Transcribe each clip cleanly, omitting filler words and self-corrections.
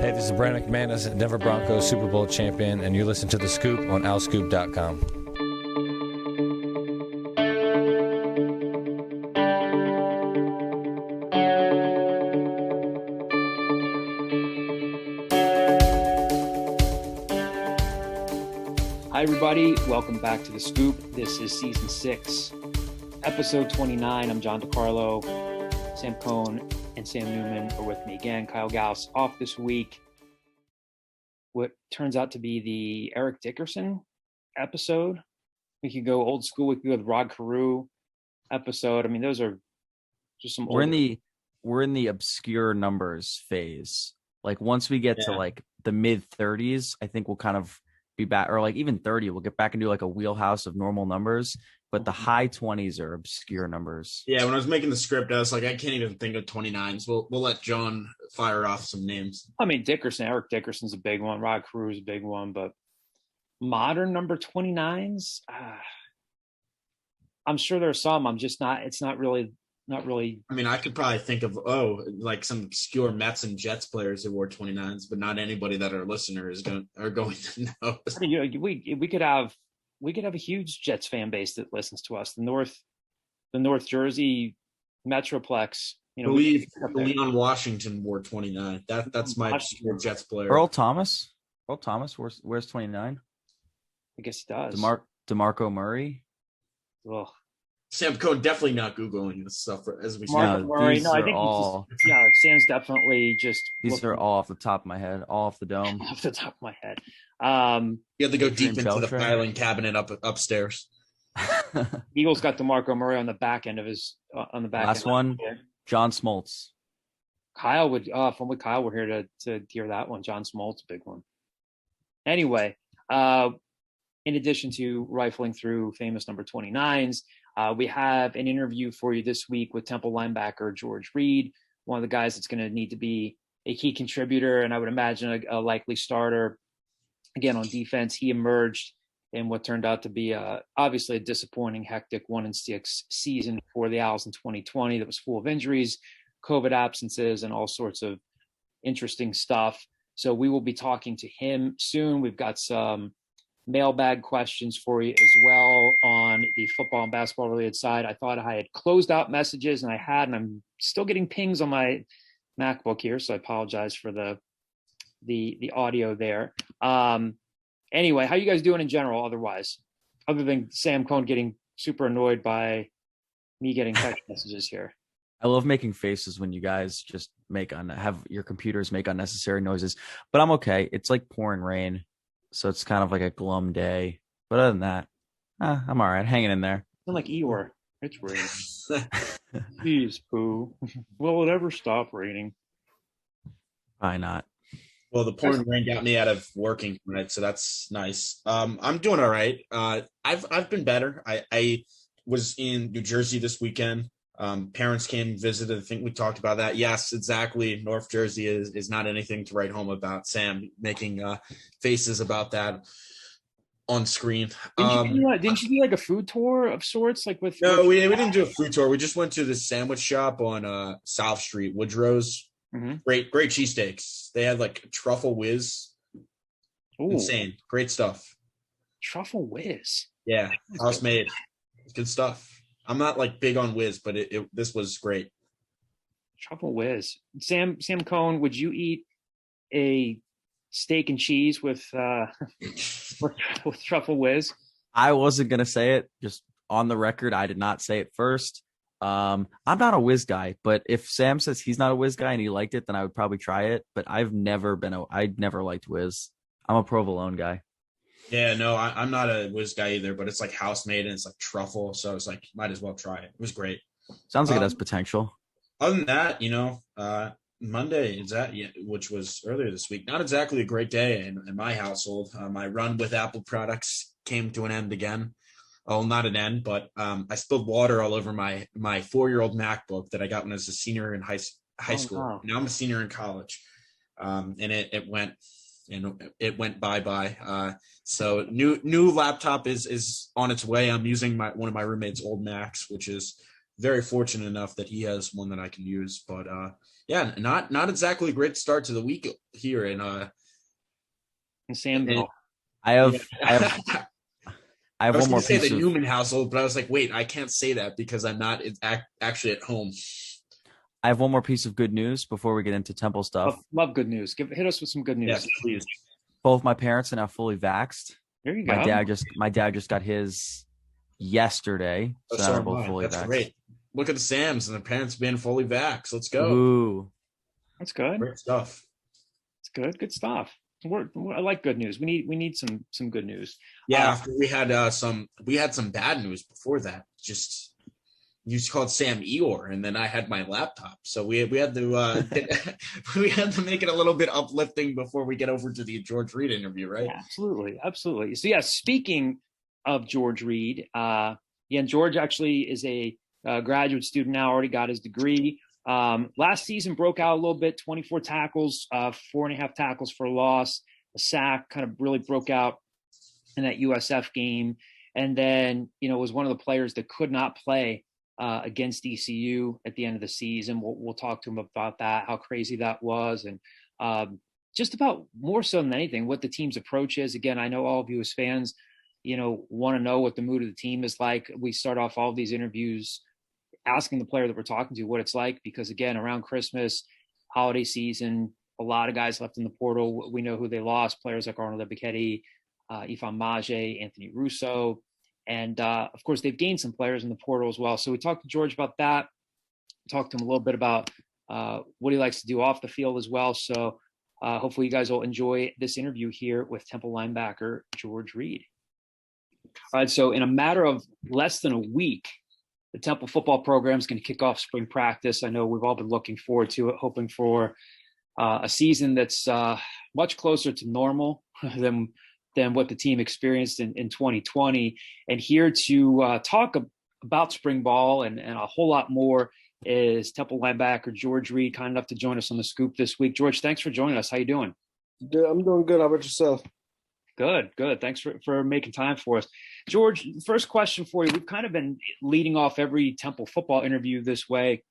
Hey, this is Brandon McManus, Denver Broncos Super Bowl champion, and you listen to The Scoop on alscoop.com. Hi, everybody. Welcome back to The Scoop. This is Season 6, Episode 29. I'm John DiCarlo. Sam Cohn and Sam Newman are with me again. Kyle Gauss off this week. What turns out to be the Eric Dickerson episode. We could go old school. We could go with Rod Carew episode. I mean, those are just some. We're in the obscure numbers phase. Like once we get to like the mid 30s, I think we'll kind of be back, or like even 30, we'll get back into like a wheelhouse of normal numbers. But the high 20s are obscure numbers. Yeah, when I was making the script, I was like, I can't even think of 29s. We'll let John fire off some names. I mean, Eric Dickerson's a big one. Rod Carew's a big one. But modern number 29s, I'm sure there are some. I'm just not. It's not really. I mean, I could probably think of like some obscure Mets and Jets players who wore 29s, but not anybody that our listeners are going to know. I mean, we could have a huge Jets fan base that listens to us. The North Jersey Metroplex. You know, believe Leon Washington wore 29. That's my obscure Jets player. Earl Thomas wears 29. I guess he does. DeMarco Murray. Ugh. Sam Cohn definitely not Googling this stuff as we DeMarco Murray. No, I think Sam's definitely just. These are all off the top of my head, all off the dome. Off the top of my head. You have to go deep into the filing cabinet upstairs. Eagles got DeMarco Murray on the back end of his Last one, John Smoltz. Kyle would from what Kyle were here to hear that one. John Smoltz, big one. Anyway, in addition to rifling through famous number 29s, we have an interview for you this week with Temple linebacker George Reid, one of the guys that's going to need to be a key contributor, and I would imagine a likely starter. Again, on defense, he emerged in what turned out to be obviously a disappointing, hectic 1-6 season for the Owls in 2020 that was full of injuries, COVID absences, and all sorts of interesting stuff. So we will be talking to him soon. We've got some mailbag questions for you as well on the football and basketball related side. I thought I had closed out messages, and I'm still getting pings on my MacBook here, so I apologize for the audio there. Anyway, how you guys doing in general otherwise, other than Sam Cohn getting super annoyed by me getting text messages here? I love making faces when you guys just have your computers make unnecessary noises, but I'm okay. It's like pouring rain, so it's kind of like a glum day. But other than that, I'm all right, hanging in there. I'm like Eeyore. It's raining. Jeez, poo. Will it ever stop raining? Probably not. Well, the pouring rain got me out of working tonight, so that's nice. I'm doing all right. I've been better. I was in New Jersey this weekend. Parents came and visited. I think we talked about that. Yes, exactly. North Jersey is not anything to write home about. Sam making faces about that on screen. Didn't you do like a food tour of sorts? Like No, we didn't do a food tour. We just went to the sandwich shop on South Street, Woodrow's. Mm-hmm. Great cheesesteaks. They had like truffle whiz. Ooh. Insane. Great stuff. Truffle whiz. Yeah, house made. Good stuff. I'm not like big on whiz, but this was great. Truffle whiz. Sam Cohn, would you eat a steak and cheese with truffle whiz? I wasn't gonna say it. Just on the record, I did not say it first. I'm not a whiz guy, but if Sam says he's not a whiz guy and he liked it, then I would probably try it. But I'd never liked whiz. I'm a provolone guy. Yeah, no, I'm not a whiz guy either, but it's like house made and it's like truffle. So it's like, might as well try it. It was great. Sounds like it has potential. Other than that, Monday which was earlier this week, not exactly a great day in my household. My run with Apple products came to an end again. Oh, not an end, but I spilled water all over my 4-year-old MacBook that I got when I was a senior in high school. Wow. Now I'm a senior in college, and it went bye-bye. So new laptop is on its way. I'm using one of my roommate's old Macs, which is very fortunate enough that he has one that I can use. But yeah, not exactly a great start to the week here in Samville. I have I was one going more to say piece the of Newman household, but I was like, wait, I can't say that because I'm not actually at home. I have one more piece of good news before we get into Temple stuff. Love good news. Hit us with some good news. Yes, please. Both my parents are now fully vaxxed. There you My go. dad just got his yesterday, so now So we're am both I. fully That's vaxxed. great. Look at the Sams and their parents being fully vaxxed. Let's go. Ooh, That's good. Great stuff. It's good. Good stuff. I like good news. We need some good news. Yeah, after we had some bad news before that. Just you called Sam Eeyore, and then I had my laptop, so we had to we had to make it a little bit uplifting before we get over to the George Reid interview, right? Yeah, absolutely. So yeah, speaking of George Reid, and George actually is a graduate student now. Already got his degree. Last season broke out a little bit, 24 tackles, 4.5 tackles for a loss, a sack, kind of really broke out in that USF game. And then, was one of the players that could not play against ECU at the end of the season. We'll talk to him about that, how crazy that was. And just about more so than anything, what the team's approach is. Again, I know all of you as fans, want to know what the mood of the team is like. We start off all of these interviews asking the player that we're talking to what it's like, because again, around Christmas, holiday season, a lot of guys left in the portal. We know who they lost, players like Arnold Ebiketie, Ifan Maje, Anthony Russo. And of course, they've gained some players in the portal as well. So we talked to George about that, talked to him a little bit about what he likes to do off the field as well. So hopefully you guys will enjoy this interview here with Temple linebacker George Reid. All right, so in a matter of less than a week, the Temple football program is going to kick off spring practice. I know we've all been looking forward to it, hoping for a season that's much closer to normal than what the team experienced in 2020. And here to talk about spring ball and a whole lot more is Temple linebacker George Reid, kind enough to join us on the Scoop this week. George, thanks for joining us. How you doing? Good. I'm doing good. How about yourself? Good. Thanks for making time for us. George, first question for you. We've kind of been leading off every Temple football interview this way.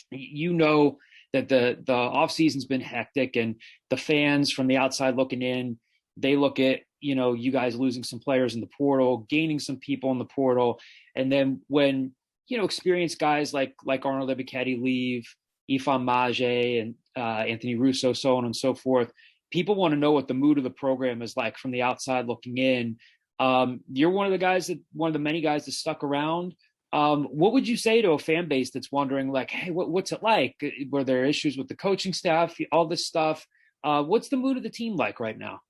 You know that the offseason's been hectic, and the fans from the outside looking in, they look at, you guys losing some players in the portal, gaining some people in the portal. And then when, experienced guys like Arnold Ebiketie leave, Ifan Maje and Anthony Russo, so on and so forth, people want to know what the mood of the program is like from the outside looking in. You're one of the many guys that stuck around. What would you say to a fan base that's wondering, like, hey, what's it like? Were there issues with the coaching staff, all this stuff? What's the mood of the team like right now?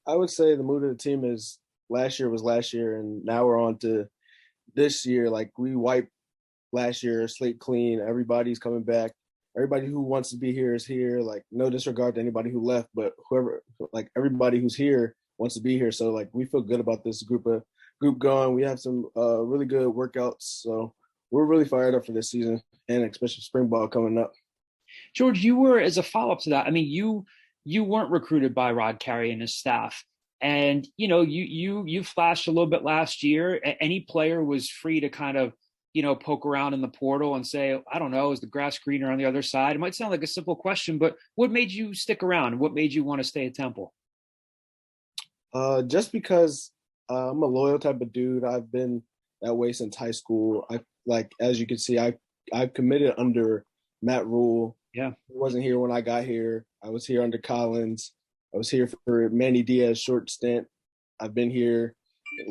I would say the mood of the team is last year was last year, and now we're on to this year. Like, we wiped last year, slate clean. Everybody's coming back. Everybody who wants to be here is here. Like, no disregard to anybody who left, but everybody who's here wants to be here. So, like, we feel good about this group going. We have some really good workouts. So we're really fired up for this season, and especially spring ball coming up. George, you were, as a follow-up to that, I mean, you weren't recruited by Rod Carey and his staff. And, you flashed a little bit last year. Any player was free to kind of, poke around in the portal and say, I don't know, is the grass greener on the other side? It might sound like a simple question, but what made you stick around? What made you want to stay at Temple? Just because I'm a loyal type of dude. I've been that way since high school. As you can see, I've committed under Matt Rule. Yeah. I wasn't here when I got here. I was here under Collins. I was here for Manny Diaz's short stint. I've been here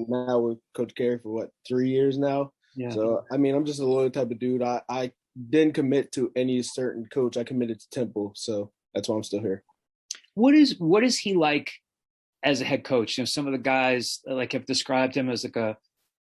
now with Coach Carey for 3 years now. Yeah. So, I mean, I'm just a loyal type of dude. I didn't commit to any certain coach. I committed to Temple. So that's why I'm still here. What is he like as a head coach? Some of the guys have described him as like a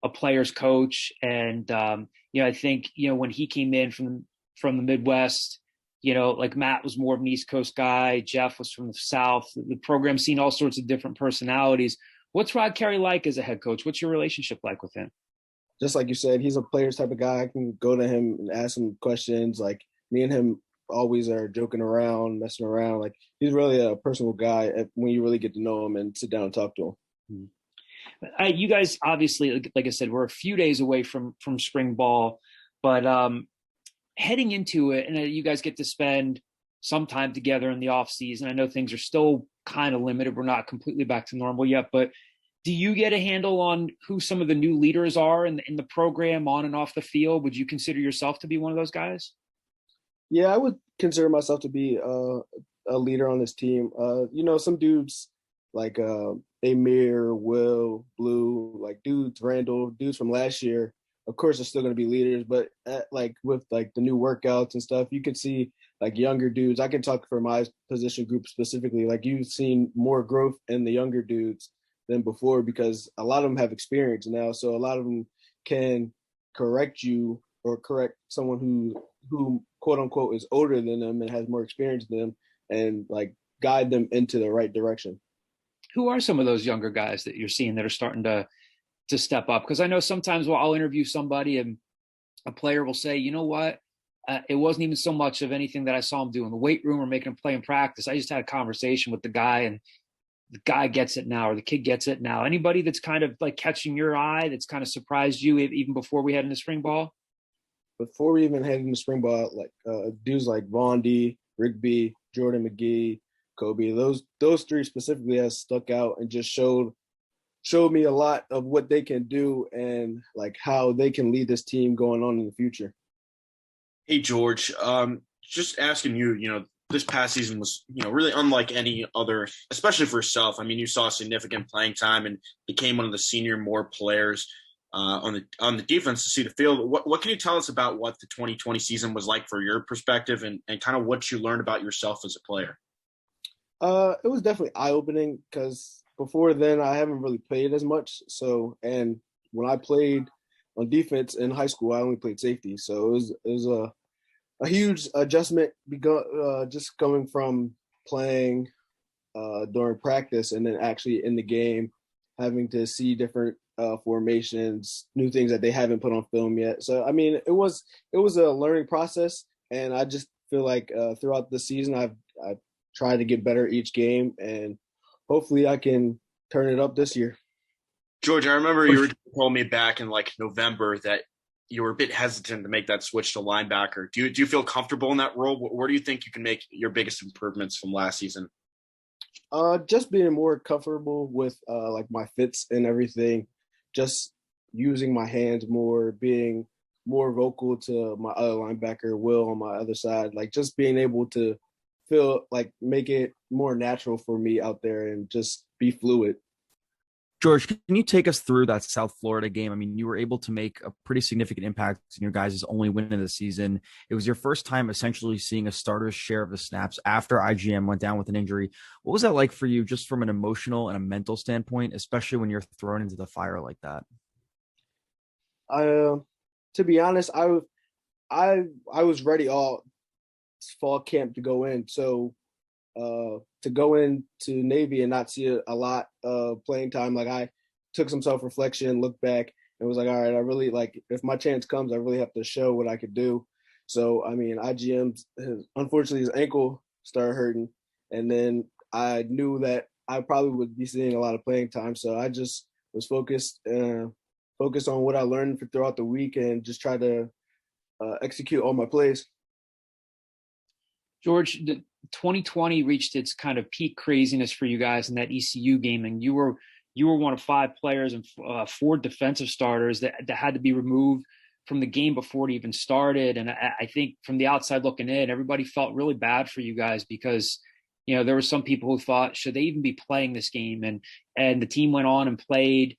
player's coach. And, I think, when he came in from the Midwest, Matt was more of an East Coast guy. Jeff was from the South. The program's seen all sorts of different personalities. What's Rod Carey like as a head coach? What's your relationship like with him? Just like you said, he's a player's type of guy. I can go to him and ask him questions. Like, me and him always are joking around, messing around. Like, he's really a personal guy when you really get to know him and sit down and talk to him. You guys, obviously, like I said, we're a few days away from spring ball. But heading into it, and you guys get to spend some time together in the off season. I know things are still kind of limited. We're not completely back to normal yet, but do you get a handle on who some of the new leaders are in the program on and off the field? Would you consider yourself to be one of those guys? Yeah, I would consider myself to be a leader on this team. Some dudes like Amir, Will, Blue, like dudes, Randall, dudes from last year, of course, are still going to be leaders. But with like the new workouts and stuff, you can see like younger dudes. I can talk for my position group specifically. Like you've seen more growth in the younger dudes than before because a lot of them have experience now. So a lot of them can correct you or correct someone who quote unquote is older than them and has more experience than them and like guide them into the right direction. Who are some of those younger guys that you're seeing that are starting to step up? Because I know sometimes I'll interview somebody and a player will say, you know what, it wasn't even so much of anything that I saw him do in the weight room or making him play in practice. I just had a conversation with the guy and the guy gets it now, or the kid gets it now. Anybody that's kind of like catching your eye that's kind of surprised you even before we head into spring ball? Before we even head into spring ball, like dudes like Vondi, Rigby, Jordan McGee, Kobe, those three specifically has stuck out and just showed me a lot of what they can do and like how they can lead this team going on in the future. Hey, George, just asking you, this past season was, really unlike any other, especially for yourself. I mean, you saw significant playing time and became one of the senior more players on the defense to see the field. What can you tell us about what the 2020 season was like for your perspective and kind of what you learned about yourself as a player? It was definitely eye-opening because before then I haven't really played as much. So, and when I played on defense in high school, I only played safety. So it was a huge adjustment just coming from playing during practice and then actually in the game, having to see different formations, new things that they haven't put on film yet. So, I mean, it was a learning process, and I just feel like throughout the season I've tried to get better each game, and hopefully I can turn it up this year. George, I remember you told me back in like November that you were a bit hesitant to make that switch to linebacker. Do you feel comfortable in that role? Where do you think you can make your biggest improvements from last season? Just being more comfortable with like my fits and everything, just using my hands more, being more vocal to my other linebacker, Will, on my other side, like just being able to feel like make it more natural for me out there and just be fluid. George, can you take us through that South Florida game? I mean, you were able to make a pretty significant impact in your guys' only win of the season. It was your first time essentially seeing a starter's share of the snaps after IGM went down with an injury. What was that like for you just from an emotional and a mental standpoint, especially when you're thrown into the fire like that? To be honest, I was ready all fall camp to go in. So to go into Navy and not see a lot of playing time, like I took some self-reflection, looked back, and was like, all right, I really like if my chance comes, I really have to show what I could do. So I mean, unfortunately his ankle started hurting, and then I knew that I probably would be seeing a lot of playing time. So I just was focused on what I learned throughout the week and just try to execute all my plays. George, 2020 reached its kind of peak craziness for you guys in that ECU game, and you were one of 5 players and 4 defensive starters that had to be removed from the game before it even started. And I think from the outside looking in, everybody felt really bad for you guys because there were some people who thought, should they even be playing this game? And the team went on and played.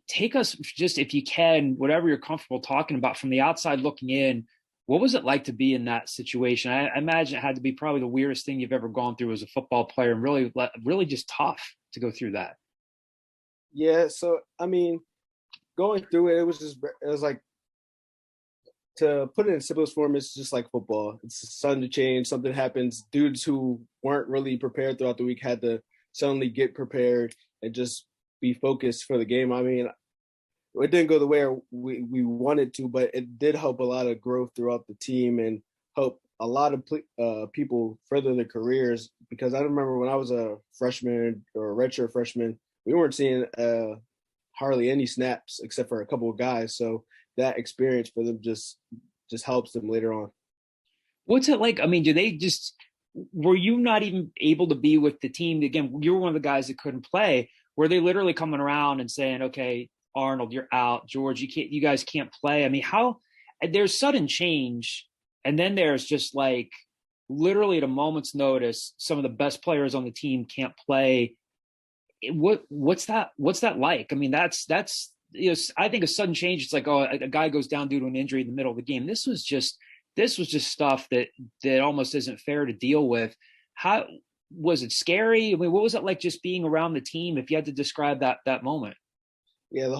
Take us just, if you can, whatever you're comfortable talking about from the outside looking in. What was it like to be in that situation? I imagine it had to be probably the weirdest thing you've ever gone through as a football player, and really just tough to go through that. Yeah, so I mean, going through it was like, to put it in simplest form, it's just like football. It's sudden to change. Something happens. Dudes who weren't really prepared throughout the week had to suddenly get prepared and just be focused for the game. I mean, it didn't go the way we wanted to, but it did help a lot of growth throughout the team and help a lot of people further their careers. Because I remember when I was a freshman or a redshirt freshman, we weren't seeing hardly any snaps except for a couple of guys. So that experience for them just helps them later on. What's it like? I mean, were you not even able to be with the team? Again, you were one of the guys that couldn't play. Were they literally coming around and saying, okay, Arnold, you're out. George, you guys can't play. I mean, there's sudden change. And then there's just like literally at a moment's notice, some of the best players on the team can't play. What's that like? I mean, that's I think a sudden change. It's like, oh, a guy goes down due to an injury in the middle of the game. This was just stuff that almost isn't fair to deal with. How was it scary? I mean, what was it like just being around the team? If you had to describe that moment. Yeah,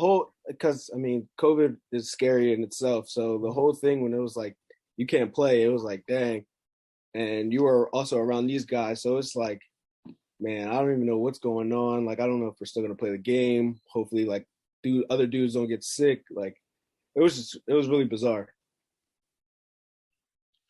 because I mean, COVID is scary in itself. So the whole thing when it was like you can't play, it was like, dang. And you were also around these guys, so it's like, man, I don't even know what's going on. Like, I don't know if we're still gonna play the game. Hopefully, like, other dudes don't get sick. Like, it was really bizarre.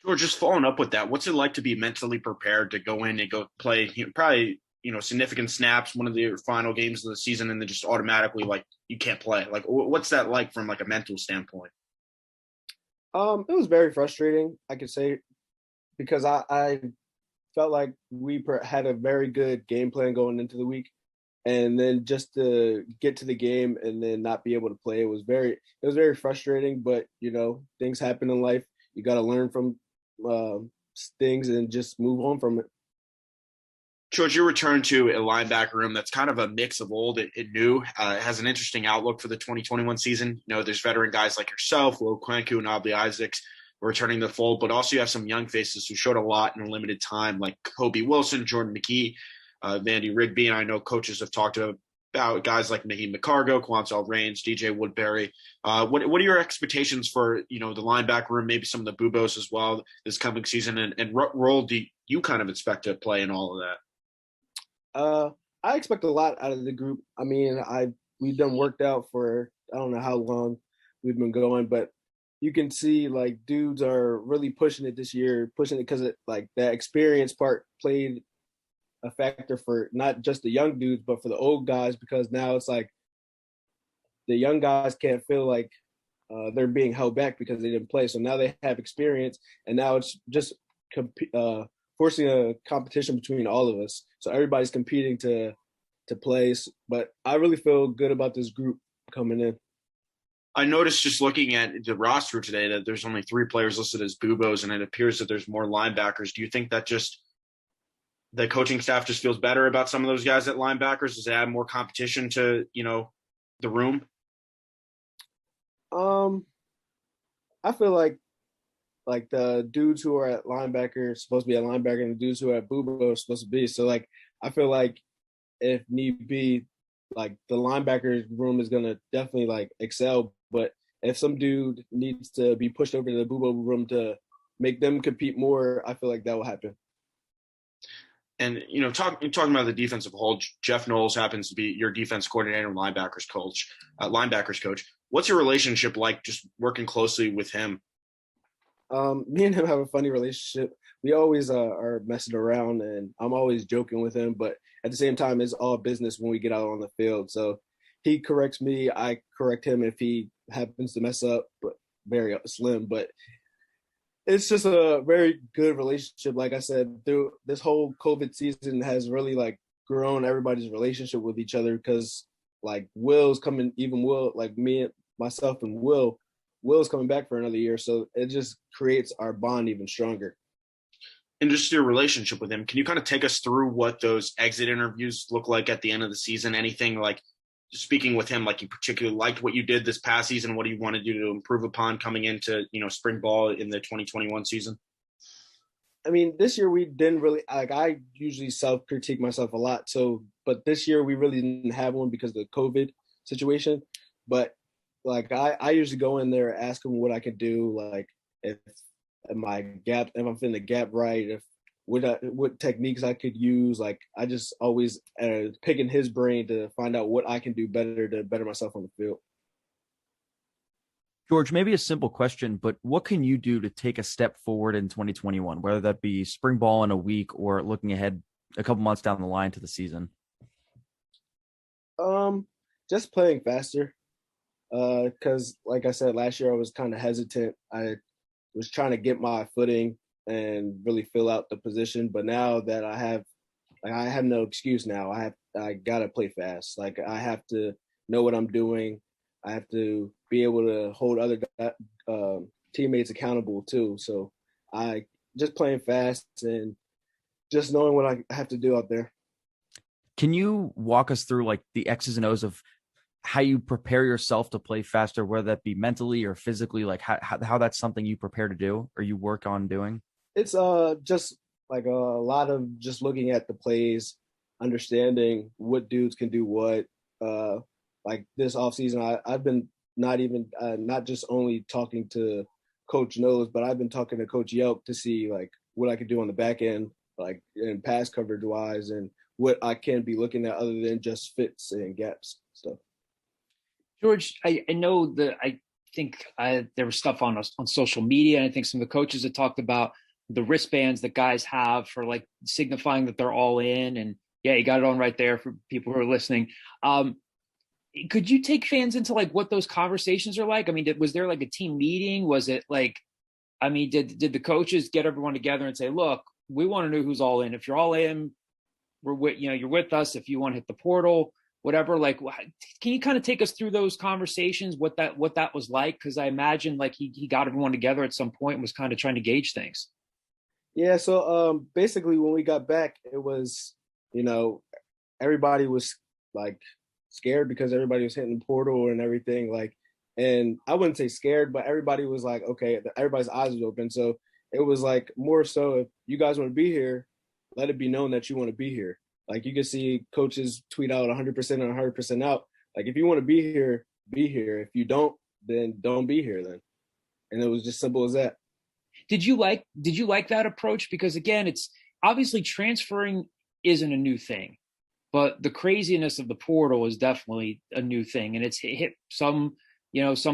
George, just following up with that, what's it like to be mentally prepared to go in and go play probably significant snaps, one of the final games of the season, and then just automatically like you can't play? Like, what's that like from like a mental standpoint? It was very frustrating, I could say, because I felt like we had a very good game plan going into the week, and then just to get to the game and then not be able to play, it was very frustrating. But things happen in life. You got to learn from things and just move on from it. George, you return to a linebacker room that's kind of a mix of old and new. It has an interesting outlook for the 2021 season. There's veteran guys like yourself, Will Kwenku and Aubrey Isaacs returning to the fold, but also you have some young faces who showed a lot in a limited time, like Kobe Wilson, Jordan McGee, Vandy Rigby, and I know coaches have talked about guys like Naheem McCargo, Quantel Rains, DJ Woodbury. What are your expectations for the linebacker room, maybe some of the Bubos as well this coming season, and what role do you kind of expect to play in all of that? I expect a lot out of the group. I mean, we've done worked out for I don't know how long we've been going, but you can see like dudes are really pushing it this year, pushing it because like that experience part played a factor for not just the young dudes, but for the old guys, because now it's like the young guys can't feel like they're being held back because they didn't play. So now they have experience, and now it's just forcing a competition between all of us. So everybody's competing to play. But I really feel good about this group coming in. I noticed just looking at the roster today that there's only 3 players listed as Bubos, and it appears that there's more linebackers. Do you think that just the coaching staff just feels better about some of those guys at linebackers? Does it add more competition to, the room? I feel like the dudes who are at linebacker are supposed to be at linebacker, and the dudes who are at Bubo are supposed to be. So like, I feel like if need be, like the linebacker room is gonna definitely like excel. But if some dude needs to be pushed over to the Bubo room to make them compete more, I feel like that will happen. And talking about the defensive whole, Jeff Knowles happens to be your defense coordinator and linebackers coach. What's your relationship like? Just working closely with him. Me and him have a funny relationship. We always are messing around, and I'm always joking with him. But at the same time, it's all business when we get out on the field. So he corrects me, I correct him if he happens to mess up, but very slim. But it's just a very good relationship. Like I said, through this whole COVID season has really like grown everybody's relationship with each other, because like Will's coming, even Will, like me, myself and Will's coming back for another year. So it just creates our bond even stronger. And just your relationship with him, can you kind of take us through what those exit interviews look like at the end of the season? Anything like speaking with him, like you particularly liked what you did this past season, what do you want to do to improve upon coming into, spring ball in the 2021 season? I mean, this year we didn't really, like, I usually self-critique myself a lot. So, but this year we really didn't have one because of the COVID situation. But like, I usually go in there, ask him what I could do. Like if I'm fitting the gap right, if what techniques I could use. Like I just always picking his brain to find out what I can do better to better myself on the field. George, maybe a simple question, but what can you do to take a step forward in 2021, whether that be spring ball in a week or looking ahead a couple months down the line to the season? Just playing faster. Because, like I said, last year I was kind of hesitant. I was trying to get my footing and really fill out the position. But now that I have no excuse now. I gotta play fast. Like I have to know what I'm doing. I have to be able to hold other teammates accountable too. So I just playing fast and just knowing what I have to do out there. Can you walk us through like the X's and O's of how you prepare yourself to play faster, whether that be mentally or physically, like how that's something you prepare to do or you work on doing? It's just like a lot of just looking at the plays, understanding what dudes can do what. Like this offseason, I've been not just only talking to Coach Nose, but I've been talking to Coach Yelp to see like what I could do on the back end, like in pass coverage wise, and what I can be looking at other than just fits and gaps stuff. George, I know that I think there was stuff on social media, and I think some of the coaches had talked about the wristbands that guys have for like signifying that they're all in. And yeah, you got it on right there for people who are listening. Could you take fans into like what those conversations are like? I mean, was there like a team meeting? Was it like, I mean, did the coaches get everyone together and say, look, we want to know who's all in. If you're all in, you're with us. If you want to hit the portal, whatever, like, can you kind of take us through those conversations, what that was like? Cause I imagine like he got everyone together at some point and was kind of trying to gauge things. Yeah. So basically when we got back, it was, everybody was like scared because everybody was hitting the portal and everything. Like, and I wouldn't say scared, but everybody was like, okay, everybody's eyes was open. So it was like more so if you guys want to be here, let it be known that you want to be here. Like you can see coaches tweet out 100% and 100% out. Like if you want to be here, be here. If you don't, then don't be here then. And it was just simple as that. Did you like that approach? Because again, it's obviously transferring isn't a new thing, but the craziness of the portal is definitely a new thing. And it's hit some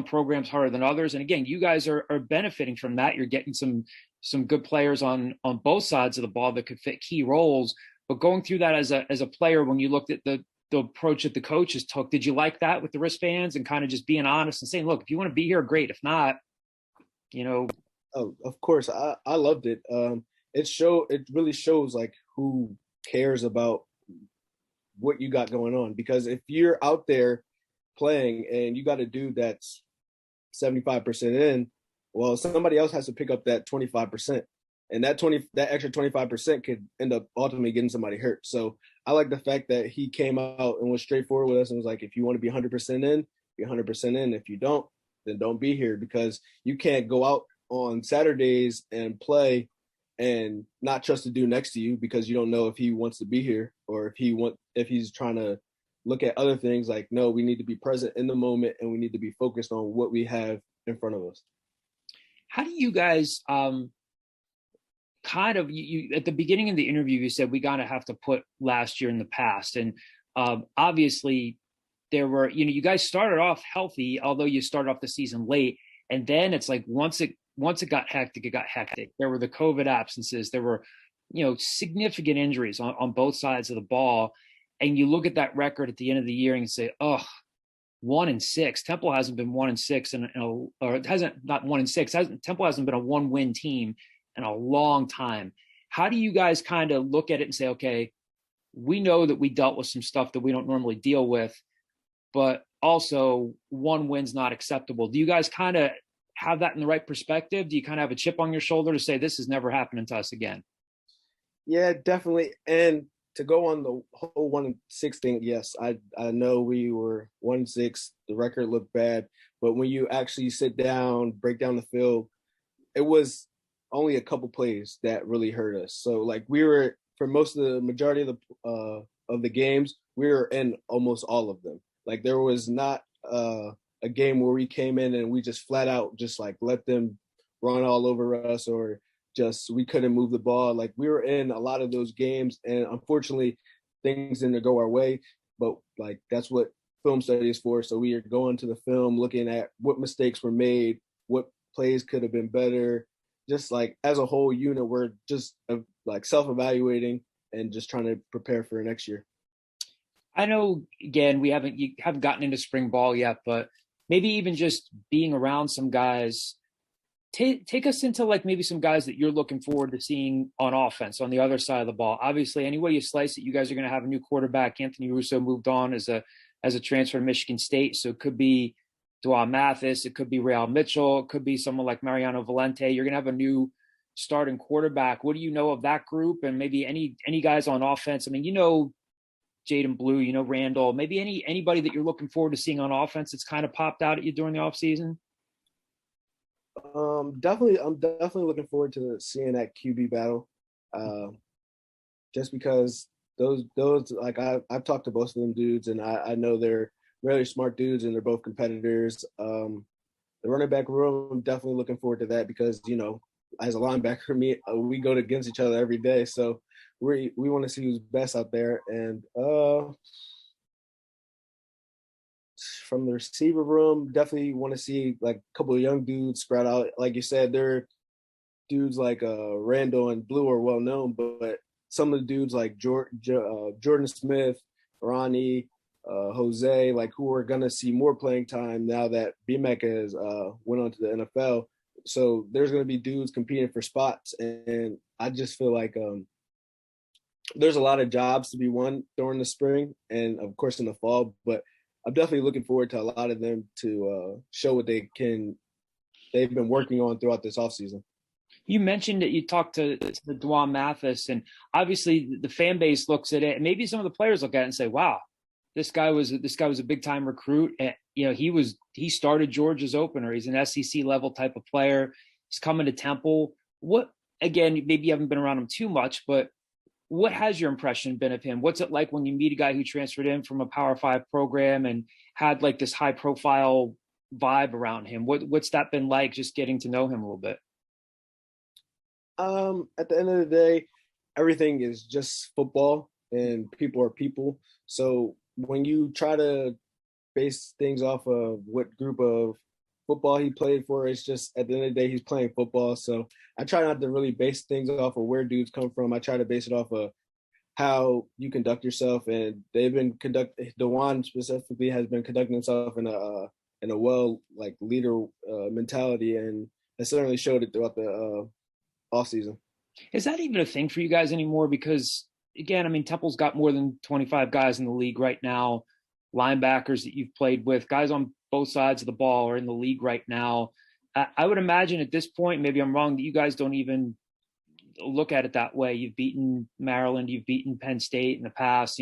programs harder than others. And again, you guys are benefiting from that. You're getting some good players on both sides of the ball that could fit key roles. But going through that as a player, when you looked at the approach that the coaches took, did you like that with the wristbands and kind of just being honest and saying, look, if you want to be here, great. If not, Oh, of course. I loved it. It really shows like who cares about what you got going on. Because if you're out there playing and you got a dude that's 75% in, well, somebody else has to pick up that 25%. And that extra 25% could end up ultimately getting somebody hurt. So I like the fact that he came out and was straightforward with us and was like, if you want to be 100% in, be 100% in. If you don't, then don't be here, because you can't go out on Saturdays and play and not trust the dude next to you because you don't know if he wants to be here or if he's trying to look at other things. Like, no, we need to be present in the moment and we need to be focused on what we have in front of us. How do you guys kind of you at the beginning of the interview, you said we gotta have to put last year in the past, and obviously there were, you guys started off healthy, although you started off the season late, and then it's like once it got hectic, it got hectic. There were the COVID absences, there were significant injuries on both sides of the ball, and you look at that record at the end of the year and you say, 1-6. Temple hasn't been 1-6 or it hasn't, not 1-6. Temple hasn't been a 1-win team in a long time. How do you guys kind of look at it and say, okay, we know that we dealt with some stuff that we don't normally deal with, but also 1 win's not acceptable? Do you guys kind of have that in the right perspective? Do you kind of have a chip on your shoulder to say this is never happening to us again? Yeah, definitely. And to go on the whole 1-6 thing, yes, I know we were 1-6. The record looked bad, but when you actually sit down, break down the field, it was only a couple plays that really hurt us. So like we were, for most of the majority of the games, we were in almost all of them. Like there was not a game where we came in and we just flat out just like let them run all over us, or just we couldn't move the ball. Like we were in a lot of those games, and unfortunately things didn't go our way. But like that's what film study is for. So we are going to the film, looking at what mistakes were made, what plays could have been better. Just like as a whole unit, we're just like self-evaluating and just trying to prepare for next year. I know, again, you haven't gotten into spring ball yet, but maybe even just being around some guys. Take us into like maybe some guys that you're looking forward to seeing on offense on the other side of the ball. Obviously, any way you slice it, you guys are going to have a new quarterback. Anthony Russo moved on as a transfer to Michigan State, so it could be D'Wan Mathis, it could be Real Mitchell, it could be someone like Mariano Valente. You're going to have a new starting quarterback. What do you know of that group, and maybe any guys on offense? I mean, Jaden Blue, Randall, maybe anybody that you're looking forward to seeing on offense that's kind of popped out at you during the offseason? I'm definitely looking forward to seeing that QB battle. Just because those like I've talked to both of them dudes, and I know they're really smart dudes and they're both competitors. The running back room, I'm definitely looking forward to that because, as a linebacker, we go against each other every day. So we want to see who's best out there. And from the receiver room, definitely want to see like a couple of young dudes spread out. Like you said, they're dudes like Randall and Blue are well known, but some of the dudes like Jordan Smith, Ronnie, Jose, like who are gonna see more playing time now that BMAC has went on to the NFL. So there's gonna be dudes competing for spots, and I just feel like there's a lot of jobs to be won during the spring and of course in the fall. But I'm definitely looking forward to a lot of them to show what they've been working on throughout this offseason. You mentioned that you talked to D'Wan Mathis, and obviously the fan base looks at it, and maybe some of the players look at it and say, "Wow, this guy was a big time recruit." And he started Georgia's opener. He's an SEC level type of player. He's coming to Temple. What, again, maybe you haven't been around him too much, but what has your impression been of him? What's it like when you meet a guy who transferred in from a Power 5 program and had like this high profile vibe around him? What's that been like, just getting to know him a little bit? At the end of the day, everything is just football and people are people. So when you try to base things off of what group of football he played for, it's just at the end of the day, he's playing football. So I try not to really base things off of where dudes come from. I try to base it off of how you conduct yourself. And they've been D'Wan specifically has been conducting himself in a well, like leader mentality, and has certainly showed it throughout the off season. Is that even a thing for you guys anymore? Because again, I mean, Temple's got more than 25 guys in the league right now, linebackers that you've played with, guys on both sides of the ball are in the league right now. I would imagine at this point, maybe I'm wrong, that you guys don't even look at it that way. You've beaten Maryland, you've beaten Penn State in the past.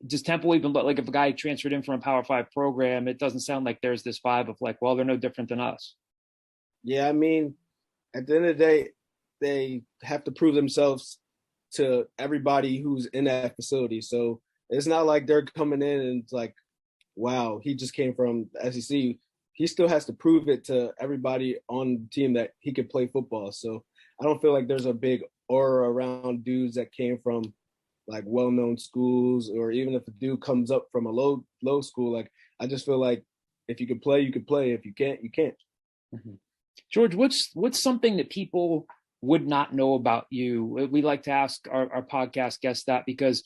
Does Temple even look like, if a guy transferred in from a Power 5 program, it doesn't sound like there's this vibe of like, well, they're no different than us? Yeah, I mean, at the end of the day, they have to prove themselves to everybody who's in that facility. So it's not like they're coming in and it's like, wow, he just came from the SEC. He still has to prove it to everybody on the team that he could play football. So I don't feel like there's a big aura around dudes that came from like well-known schools, or even if a dude comes up from a low school, like I just feel like if you can play, you can play. If you can't, you can't. Mm-hmm. George, what's something that people would not know about you? We like to ask our podcast guests that, because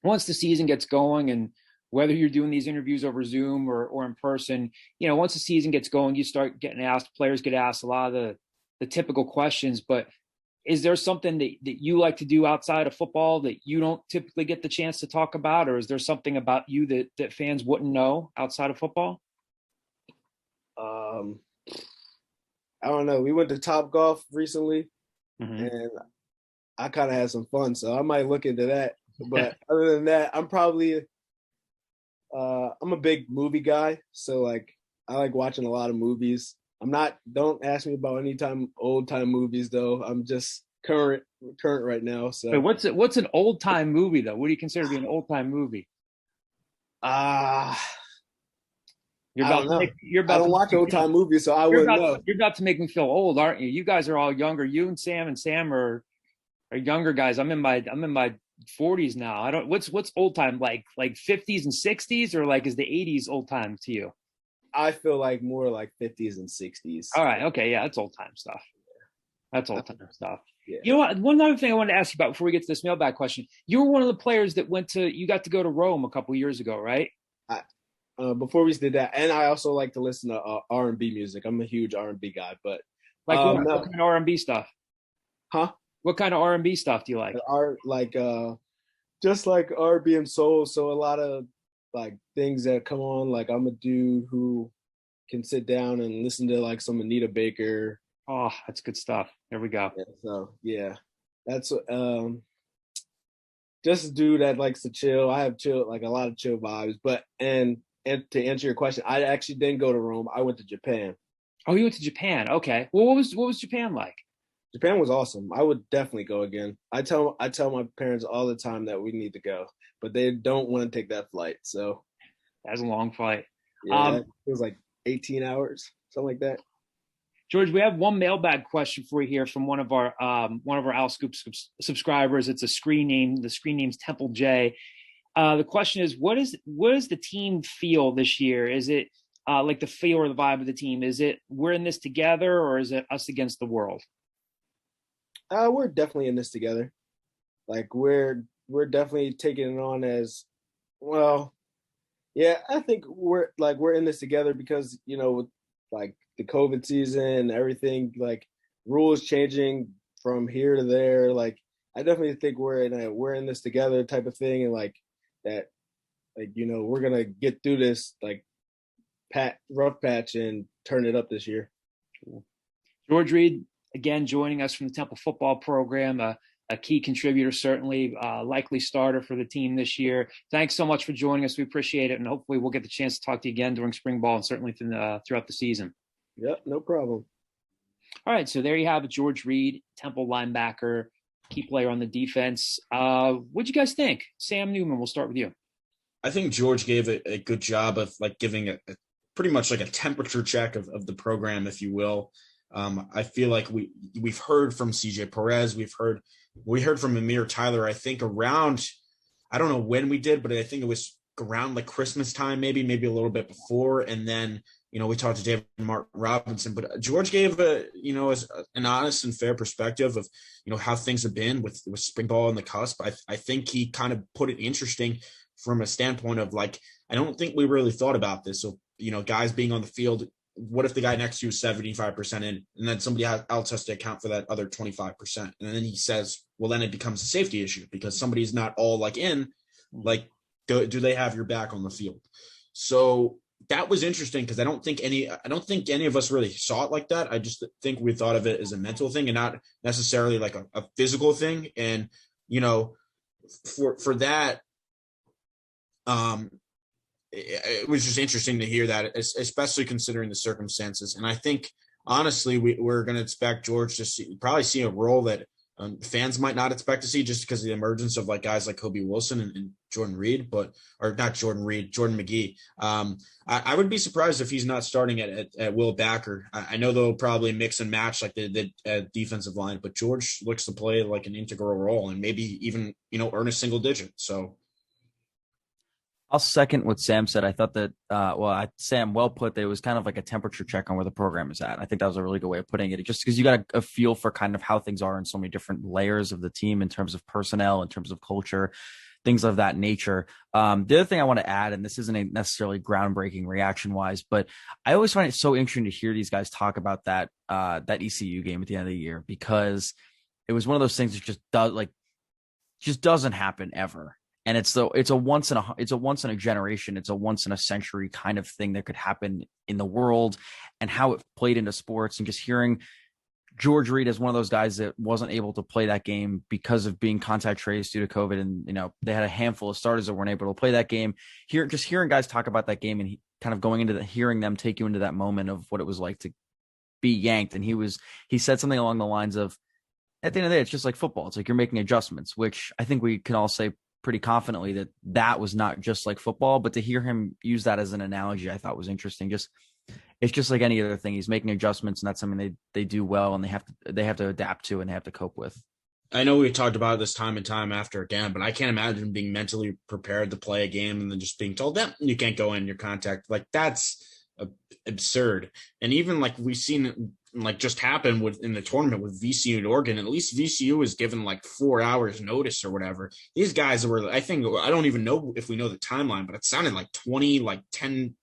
once the season gets going, and whether you're doing these interviews over Zoom or in person, once the season gets going, you start getting asked, players get asked a lot of the typical questions. But is there something that you like to do outside of football that you don't typically get the chance to talk about? Or is there something about you that fans wouldn't know outside of football? I don't know. We went to Topgolf recently, mm-hmm. and I kind of had some fun, so I might look into that. But other than that, I'm probably I'm a big movie guy, so like I like watching a lot of movies. Don't ask me about old time movies though. I'm just current right now. So wait, what's an old time movie though? What do you consider to be an old time movie? I don't watch old time movies, so I wouldn't know. You're about to make me feel old, aren't you? You guys are all younger. You and Sam are younger guys. I'm in my 40s now. I don't. What's old time like 50s and 60s, or like is the 80s old time to you? I feel like more like 50s and 60s. All right. Okay. Yeah, that's old time stuff. That's old time stuff. Yeah. You know what? One other thing I wanted to ask you about before we get to this mailbag question. You were one of the players that you got to go to Rome a couple of years ago, right? before we did that, and I also like to listen to R&B music. I'm a huge R&B guy, but Like what kind of R&B stuff? Huh? What kind of R&B stuff do you like? Just like R&B and soul. So a lot of like things that come on. Like I'm a dude who can sit down and listen to like some Anita Baker. Oh, that's good stuff. There we go. Yeah, so yeah, that's just a dude that likes to chill. I have like a lot of chill vibes. But and to answer your question, I actually didn't go to Rome. I went to Japan. Oh, you went to Japan. Okay. Well, what was Japan like? Japan was awesome. I would definitely go again. I tell my parents all the time that we need to go, but they don't want to take that flight. So That's a long flight. yeah, it was like 18 hours, something like that. George, we have one mailbag question for you here from one of our Al Scoop subscribers. It's a screen name. The screen name's Temple J. The question is, what does the team feel this year? Is it like the feel or the vibe of the team? Is it we're in this together, or is it us against the world? We're definitely in this together. Like we're definitely taking it on as well. Yeah, I think we're in this together because with like the COVID season, everything, like rules changing from here to there. Like I definitely think we're in this together type of thing, and like that, like we're gonna get through this like rough patch and turn it up this year. George Reid, again, joining us from the Temple football program, a key contributor, certainly likely starter for the team this year. Thanks so much for joining us. We appreciate it, and hopefully we'll get the chance to talk to you again during spring ball and certainly throughout the season. Yep, no problem. All right, so there you have it, George Reid, Temple linebacker, key player on the defense. What'd you guys think? Sam Newman, we'll start with you. I think George gave a good job of like giving a pretty much like a temperature check of the program, if you will. I feel like we've heard from CJ Perez. We heard from Amir Tyler, I think around, I don't know when we did, but I think it was around like Christmas time, maybe a little bit before. And then, we talked to David Martin Robinson, but George gave an honest and fair perspective of, how things have been with spring ball and the cusp. I think he kind of put it interesting from a standpoint of like, I don't think we really thought about this. So, guys being on the field, what if the guy next to you is 75% in, and then somebody else has to account for that other 25%? And then he says, well, then it becomes a safety issue because somebody's not all like in, like, do they have your back on the field? So that was interesting because I don't think any of us really saw it like that. I just think we thought of it as a mental thing and not necessarily like a physical thing. And, for that, it was just interesting to hear that, especially considering the circumstances. And I think, honestly, we're going to expect George to probably see a role that fans might not expect to see just because of the emergence of like guys like Kobe Wilson and Jordan Reed, Jordan McGee. I would be surprised if he's not starting at Will Backer. I know they'll probably mix and match like they did at defensive line, but George looks to play like an integral role and maybe even, earn a single digit. So I'll second what Sam said. I thought that, Sam, well put, that it was kind of like a temperature check on where the program is at. I think that was a really good way of putting it, just because you got a feel for kind of how things are in so many different layers of the team in terms of personnel, in terms of culture, things of that nature. The other thing I want to add, and this isn't necessarily groundbreaking reaction wise, but I always find it so interesting to hear these guys talk about that ECU game at the end of the year, because it was one of those things that just doesn't happen ever. And it's a once in a generation, it's a once in a century kind of thing that could happen in the world, and how it played into sports. And just hearing George Reid as one of those guys that wasn't able to play that game because of being contact traced due to COVID, and they had a handful of starters that weren't able to play that game. Hearing guys talk about that game and kind of going into hearing them take you into that moment of what it was like to be yanked. And he said something along the lines of, at the end of the day, it's just like football. It's like you're making adjustments, which I think we can all say pretty confidently that was not just like football. But to hear him use that as an analogy, I thought was interesting. It's just like any other thing. He's making adjustments, and that's something they do well, and they have to adapt to, and they have to cope with. I know we talked about this time and time after again, but I can't imagine being mentally prepared to play a game and then just being told that you can't go in your contact. Like, that's absurd. And even like we've seen like just happened in the tournament with VCU and Oregon. At least VCU was given like 4 hours notice or whatever. These guys were, I don't even know if we know the timeline, but it sounded like 10,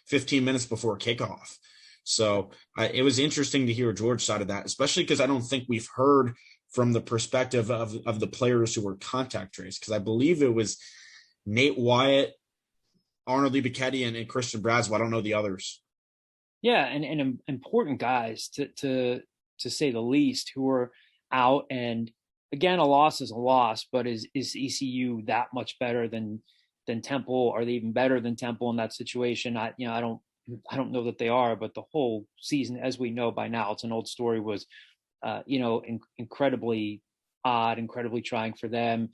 15 minutes before kickoff. So it was interesting to hear George's side of that, especially because I don't think we've heard from the perspective of the players who were contact traced. Because I believe it was Nate Wyatt, Arnold Libachetti, and Christian Braswell. I don't know the others. Yeah, and important guys to say the least, who are out. And again, a loss is a loss, but is ECU that much better than Temple? Are they even better than Temple in that situation? I don't know that they are, but the whole season, as we know by now, it's an old story, was incredibly odd, incredibly trying for them.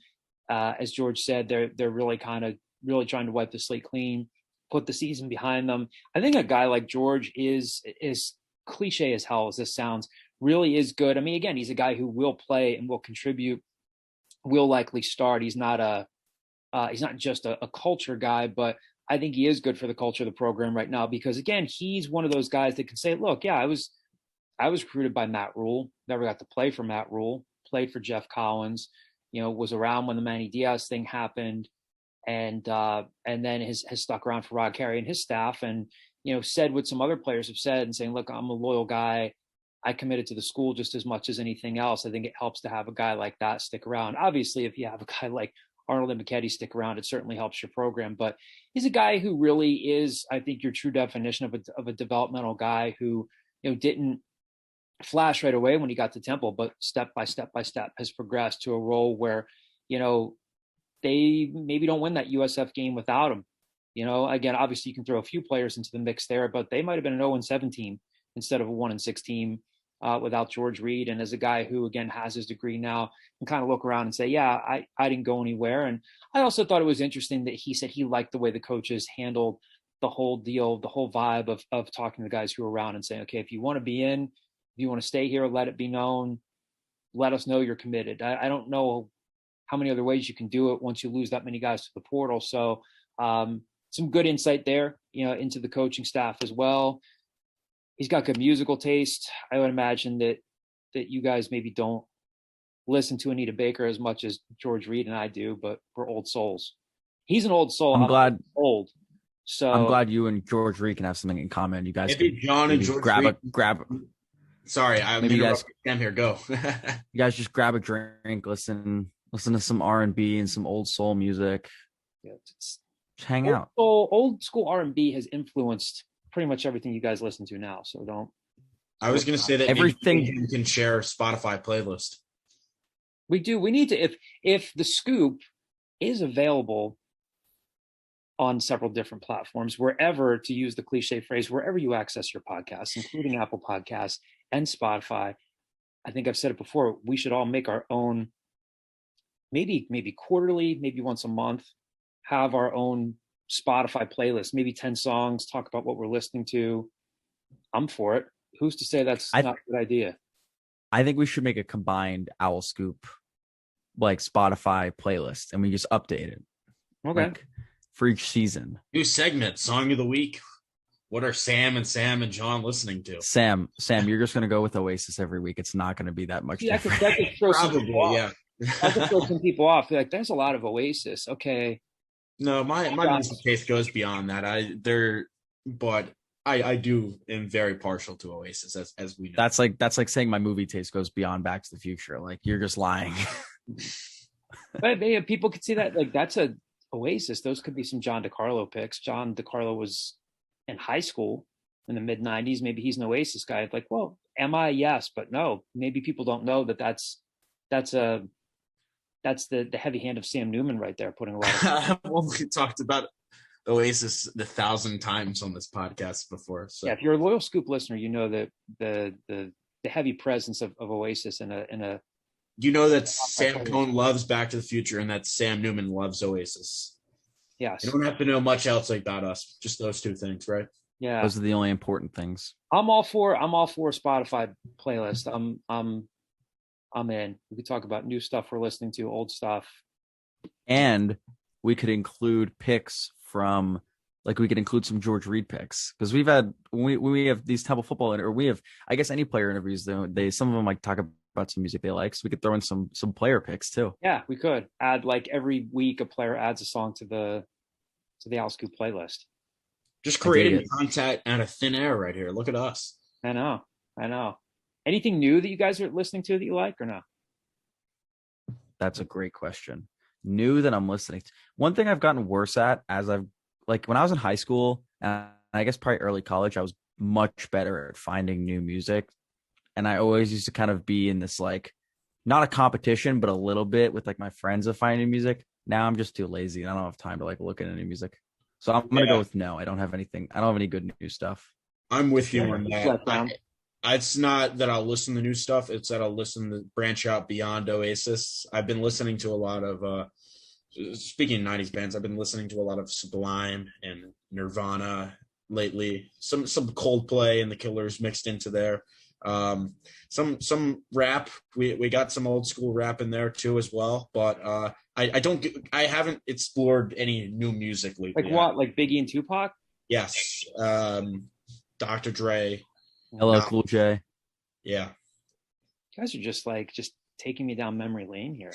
As George said, they're really trying to wipe the slate clean, put the season behind them. I think a guy like George is cliche as hell as this sounds, really is good. I mean, again, he's a guy who will play and will contribute, will likely start. He's not just a culture guy, but I think he is good for the culture of the program right now, because again, he's one of those guys that can say, look, yeah, I was recruited by Matt Rule, never got to play for Matt Rule, played for Jeff Collins, was around when the Manny Diaz thing happened, and then has stuck around for Rod Carey and his staff, and said what some other players have said, and saying, look, I'm a loyal guy. I committed to the school just as much as anything else. I think it helps to have a guy like that stick around. Obviously, if you have a guy like Arnold and McKetty stick around, it certainly helps your program. But he's a guy who really is, I think, your true definition of a developmental guy who didn't flash right away when he got to Temple, but step by step has progressed to a role where they maybe don't win that USF game without him. Again, obviously you can throw a few players into the mix there, but they might have been an 0-7 team instead of a 1-6 team without George Reid. And as a guy who, again, has his degree now, and kind of look around and say, yeah, I didn't go anywhere. And I also thought it was interesting that he said he liked the way the coaches handled the whole deal, the whole vibe of talking to the guys who were around and saying, okay, if you want to be in, if you want to stay here, let it be known. Let us know you're committed. I don't know how many other ways you can do it once you lose that many guys to the portal. So some good insight there, into the coaching staff as well. He's got good musical taste. I would imagine that you guys maybe don't listen to Anita Baker as much as George Reid and I do, but we're old souls. He's an old soul. I'm glad. Old. So I'm glad you and George Reid can have something in common. You guys maybe John and George grab. Sorry, I'm here. Go. You guys just grab a drink, listen to some R&B and some old soul music. Yeah, just hang out. Old school R&B has influenced pretty much everything you guys listen to now. So don't. I was going to say that everything you can share a Spotify playlist. We do. We need to. If the Scoop is available on several different platforms, wherever, to use the cliche phrase, wherever you access your podcasts, including Apple Podcasts and Spotify. I think I've said it before. We should all make our own, maybe quarterly, maybe once a month, have our own Spotify playlist, maybe 10 songs, talk about what we're listening to. I'm for it. Who's to say that's not a good idea? I think we should make a combined Owl Scoop, like Spotify playlist, and we just update it. Okay. For each season. New segment, Song of the Week. What are Sam and John listening to? Sam, you're just going to go with Oasis every week. It's not going to be that much different. That could throw some people off. Yeah. That could throw some people off. Like, there's a lot of Oasis. Okay. No, my music taste goes beyond that. I am very partial to Oasis, as we know. That's like saying my movie taste goes beyond Back to the Future. Like, you're just lying. But people could see that. Like, that's a Oasis. Those could be some John DeCarlo picks. John DeCarlo was in high school in the mid 90s. Maybe he's an Oasis guy. It's like, well, am I? Yes, but no. Maybe people don't know that's the heavy hand of Sam Newman right there, putting a lot of. Well, we talked about Oasis 1,000 times on this podcast before. So yeah, if you're a loyal Scoop listener, you know that the heavy presence of Oasis in a. You know that Sam Cohn loves Back to the Future and that Sam Newman loves Oasis. Yes. You don't have to know much else about us. Just those two things, right? Yeah. Those are the only important things. I'm all for a Spotify playlist. I'm in. We could talk about new stuff we're listening to, old stuff. And we could include picks from like we could include some George Reid picks, because we've had when we have these Temple football or we have, I guess, any player interviews, they some of them like talk about some music they like, so we could throw in some player picks too. Yeah, we could add like every week a player adds a song to the Owl Scoop playlist. Just creating content out of thin air right here. Look at us. I know. Anything new that you guys are listening to that you like or no? That's a great question. New that I'm listening to. One thing I've gotten worse at as I've like when I was in high school and I guess probably early college, I was much better at finding new music. And I always used to kind of be in this like not a competition, but a little bit with like my friends of finding music. Now I'm just too lazy and I don't have time to like look at any music. So I'm gonna go with no. I don't have anything. I don't have any good new stuff. I'm with you on that. It's not that I'll listen to new stuff. It's that I'll listen to branch out beyond Oasis. I've been listening to a lot of speaking of 90s bands, I've been listening to a lot of Sublime and Nirvana lately. Some Coldplay and the Killers mixed into there. Some rap. We got some old school rap in there too as well. But I haven't explored any new music lately. Like what? Like Biggie and Tupac? Yes. Dr. Dre. LL Cool J. Yeah. You guys are just taking me down memory lane here.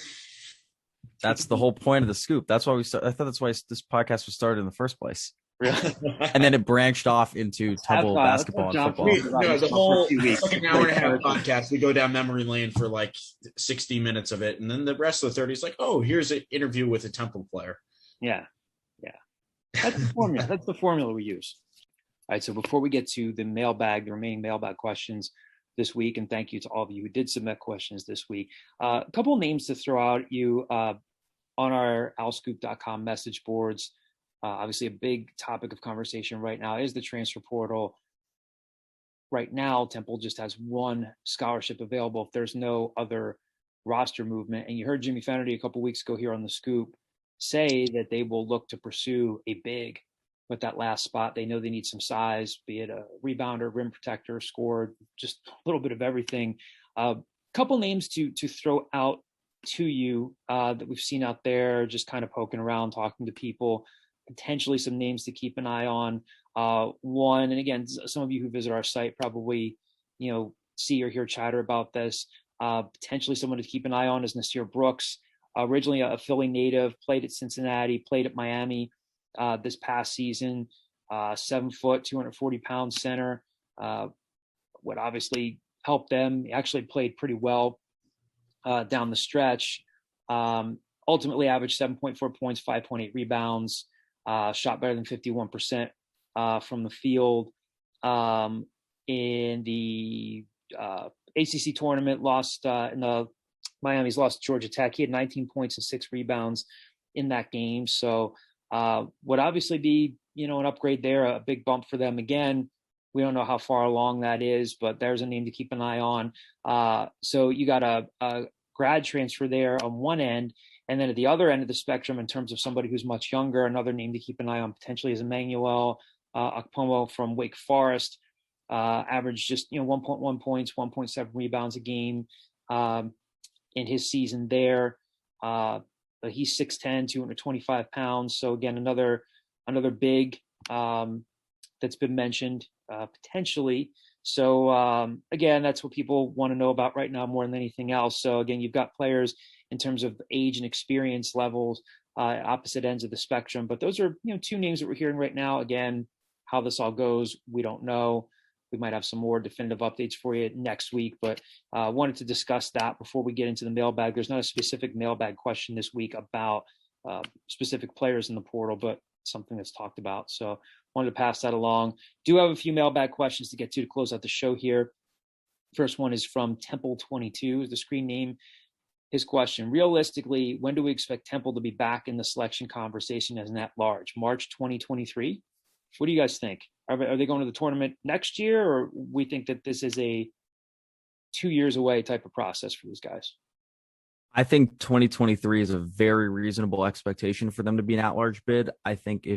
That's the whole point of the scoop. That's why I thought that's why this podcast was started in the first place. Really? And then it branched off into Temple basketball and football. No, the whole like an hour and a half podcast, we go down memory lane for like 60 minutes of it. And then the rest of the 30 is like, oh, here's an interview with a Temple player. Yeah. That's the formula. That's the formula we use. All right. So before we get to the remaining mailbag questions this week, and thank you to all of you who did submit questions this week. A couple names to throw out you on our owlscoop.com message boards. Obviously, a big topic of conversation right now is the transfer portal. Right now, Temple just has one scholarship available if there's no other roster movement. And you heard Jimmy Fennerty a couple weeks ago here on the Scoop say that they will look to pursue a big with that last spot. They know they need some size, be it a rebounder, rim protector, scorer, just a little bit of everything. Couple names to throw out to you that we've seen out there, just kind of poking around, talking to people. Potentially some names to keep an eye on. One, and again, some of you who visit our site probably, see or hear chatter about this. Potentially someone to keep an eye on is Nasir Brooks, originally a Philly native, played at Cincinnati, played at Miami this past season. 7 foot, 240 pound center. Would obviously help them. He actually played pretty well down the stretch. Ultimately averaged 7.4 points, 5.8 rebounds. Shot better than 51% from the field. In the ACC tournament, Miami's lost to Georgia Tech. He had 19 points and 6 rebounds in that game. So would obviously be, an upgrade there, a big bump for them. Again, we don't know how far along that is, but there's a name to keep an eye on. So you got a grad transfer there on one end. And then at the other end of the spectrum, in terms of somebody who's much younger, another name to keep an eye on potentially is Emmanuel Akpomo from Wake Forest. Averaged just 1.1 points, 1.7 rebounds a game in his season there. But he's 6'10", 225 pounds. So again, another big that's been mentioned potentially. So again, that's what people want to know about right now more than anything else. So again, you've got players in terms of age and experience levels, opposite ends of the spectrum. But those are, two names that we're hearing right now. Again, how this all goes, we don't know. We might have some more definitive updates for you next week, but wanted to discuss that before we get into the mailbag. There's not a specific mailbag question this week about specific players in the portal, but something that's talked about. So wanted to pass that along. Do have a few mailbag questions to get to close out the show here. First one is from Temple22, is the screen name. His question: realistically, when do we expect Temple to be back in the selection conversation as an at-large? March 2023? What do you guys think? Are they going to the tournament next year, or we think that this is a 2 years away type of process for these guys? I think 2023 is a very reasonable expectation for them to be an at-large bid. I think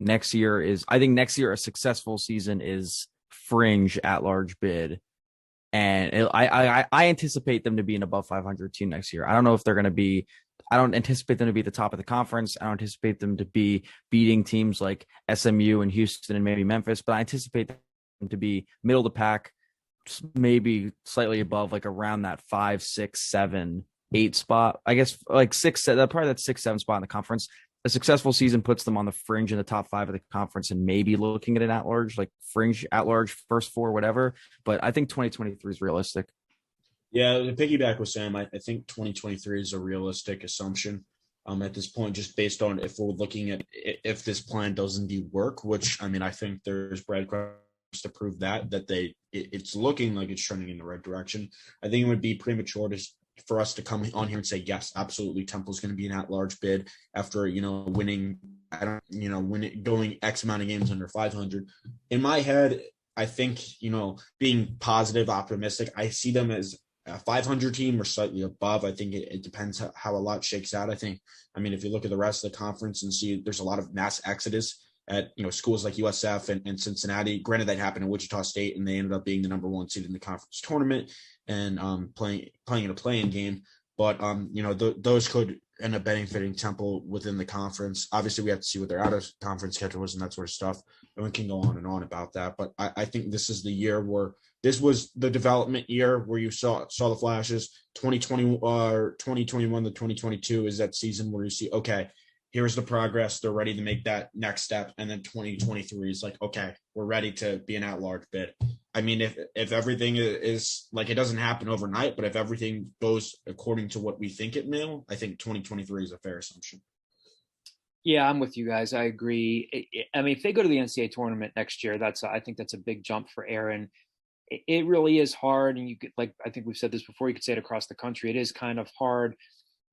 next year a successful season is fringe at-large bid. And I anticipate them to be an above 500 team next year. I don't know if they're going to be. I don't anticipate them to be at the top of the conference. I don't anticipate them to be beating teams like SMU and Houston and maybe Memphis, but I anticipate them to be middle of the pack, maybe slightly above, like around that 5, 6, 7, 8 spot. I guess like 6, probably that 6, 7 spot in the conference. A successful season puts them on the fringe in the top 5 of the conference and maybe looking at an at-large, like fringe, at-large, first 4, whatever. But I think 2023 is realistic. Yeah, to piggyback with Sam, I think 2023 is a realistic assumption at this point, just based on if we're looking at if this plan does indeed work, which, I mean, I think there's breadcrumbs to prove that it's looking like it's trending in the right direction. I think it would be premature for us to come on here and say, yes, absolutely, Temple's going to be an at-large bid after, winning, going X amount of games under 500. In my head, I think, being positive, optimistic, I see them as a 500 team or slightly above. I think it depends how a lot shakes out. If you look at the rest of the conference and see there's a lot of mass exodus at, schools like USF and Cincinnati. Granted, that happened in Wichita State, and they ended up being the number 1 seed in the conference tournament and playing in a play-in game. But, those could end up benefiting Temple within the conference. Obviously, we have to see what their out-of-conference schedule is and that sort of stuff. And we can go on and on about that. But I think this is the year where this was the development year where you saw the flashes. 2020 or 2021 to 2022 is that season where you see, okay, here's the progress. They're ready to make that next step. And then 2023 is like, okay, we're ready to be an at-large bid. I mean, if everything is like, it doesn't happen overnight, but if everything goes according to what we think it will, I think 2023 is a fair assumption. Yeah, I'm with you guys. I agree. If they go to the NCAA tournament next year, I think that's a big jump for Aaron. It really is hard. And you could, I think we've said this before, you could say it across the country. It is kind of hard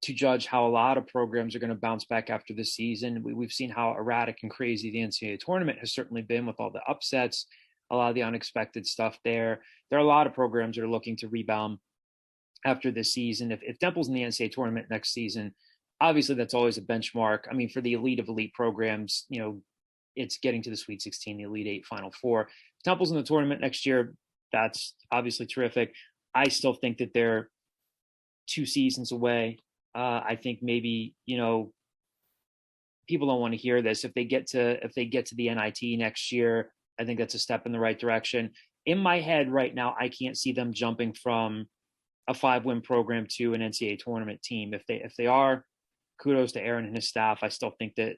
to judge how a lot of programs are going to bounce back after this season. We've seen how erratic and crazy the NCAA tournament has certainly been with all the upsets, a lot of the unexpected stuff there. There are a lot of programs that are looking to rebound after this season. If Temple's in the NCAA tournament next season, obviously that's always a benchmark. For the elite of elite programs, it's getting to the Sweet 16, the Elite 8, Final Four. If Temple's in the tournament next year, that's obviously terrific. I still think that they're 2 seasons away. I think maybe, people don't want to hear this. If they get to the NIT next year, I think that's a step in the right direction. In my head right now, I can't see them jumping from a 5-win program to an NCAA tournament team. If they are, kudos to Aaron and his staff. I still think that,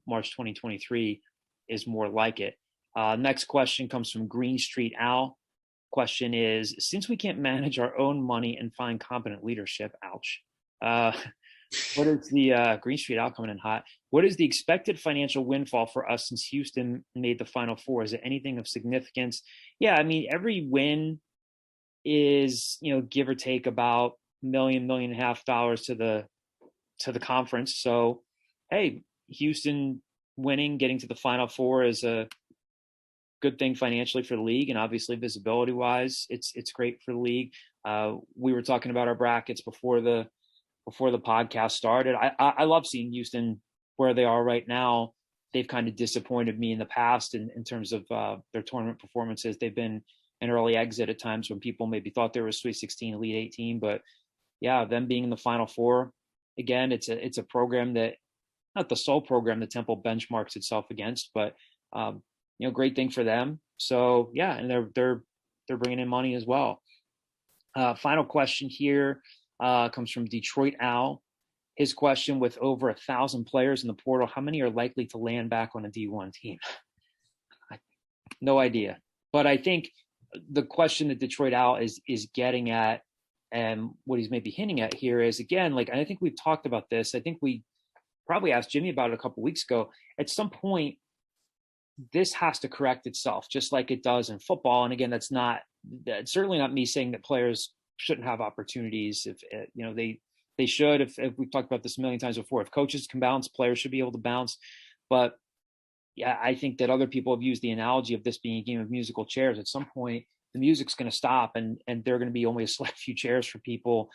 March 2023 is more like it. Next question comes from Green Street Al. Question is, since we can't manage our own money and find competent leadership, ouch. What is the Green Street Al coming in hot? What is the expected financial windfall for us since Houston made the Final Four? Is it anything of significance? Yeah, every win is, give or take about $1.5 million to the conference. So, hey, Houston winning, getting to the Final Four is a good thing financially for the league, and obviously visibility wise, it's great for the league. We were talking about our brackets before the podcast started. I love seeing Houston where they are right now. They've kind of disappointed me in the past in terms of their tournament performances. They've been an early exit at times when people maybe thought they were a Sweet 16, Elite 8 team, but yeah, them being in the Final Four again, it's a program that, not the sole program that Temple benchmarks itself against, but great thing for them. So yeah, and they're bringing in money as well. Final question here comes from Detroit Al. His question: with over 1,000 players in the portal, how many are likely to land back on a D1 team? No idea. But I think the question that Detroit Al is getting at, and what he's maybe hinting at here is, again, I think we've talked about this. I think we probably asked Jimmy about it a couple of weeks ago. At some point, this has to correct itself, just like it does in football. And again, that's certainly not me saying that players shouldn't have opportunities. If they should. If we've talked about this a million times before, if coaches can bounce, players should be able to bounce. But yeah, I think that other people have used the analogy of this being a game of musical chairs. At some point, the music's going to stop, and there are going to be only a select few chairs for people.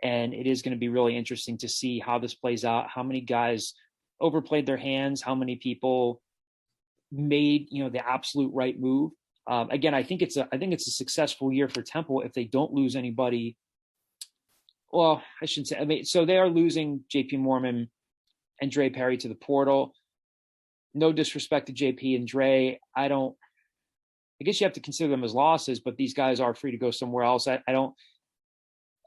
And it is going to be really interesting to see how this plays out. How many guys overplayed their hands? How many people made the absolute right move? again, I think it's a successful year for Temple if they don't lose anybody. Well, I shouldn't say. I mean, so they are losing J.P. Mormon and Dre Perry to the portal. No disrespect to JP and Dre. I guess you have to consider them as losses, but these guys are free to go somewhere else. I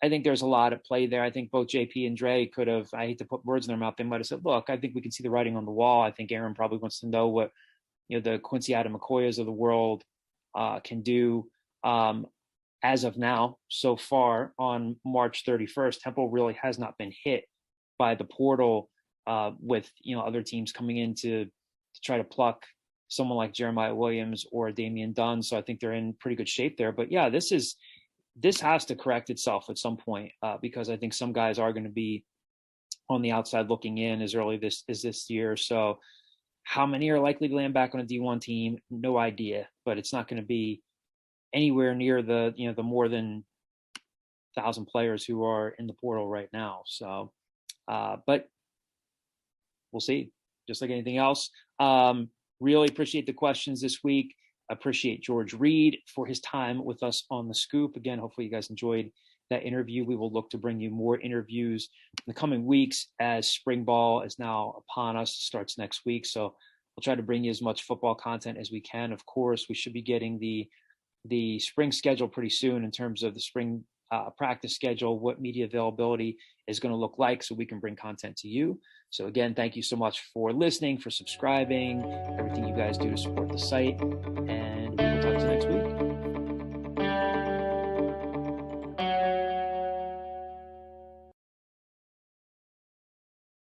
think there's a lot at play there. I think both JP and Dre could have, I hate to put words in their mouth, they might have said, look, I think we can see the writing on the wall. I think Aaron probably wants to know what, the Quincy Adam McCoyas of the world can do. As of now, so far on March 31st, Temple really has not been hit by the portal with, other teams coming in to try to pluck someone like Jeremiah Williams or Damian Dunn. So I think they're in pretty good shape there. But yeah, this has to correct itself at some point because I think some guys are going to be on the outside looking in as early as this year. So how many are likely to land back on a D1 team? No idea, but it's not going to be anywhere near the more than 1,000 players who are in the portal right now. So, but we'll see. Just like anything else. Really appreciate the questions this week. Appreciate George Reid for his time with us on The Scoop. Again, hopefully you guys enjoyed that interview. We will look to bring you more interviews in the coming weeks as spring ball is now upon us, starts next week. So we'll try to bring you as much football content as we can. Of course, we should be getting the spring schedule pretty soon in terms of the spring practice schedule, what media availability is going to look like so we can bring content to you. So again, thank you so much for listening, for subscribing, everything you guys do to support the site, and we will talk to you next week.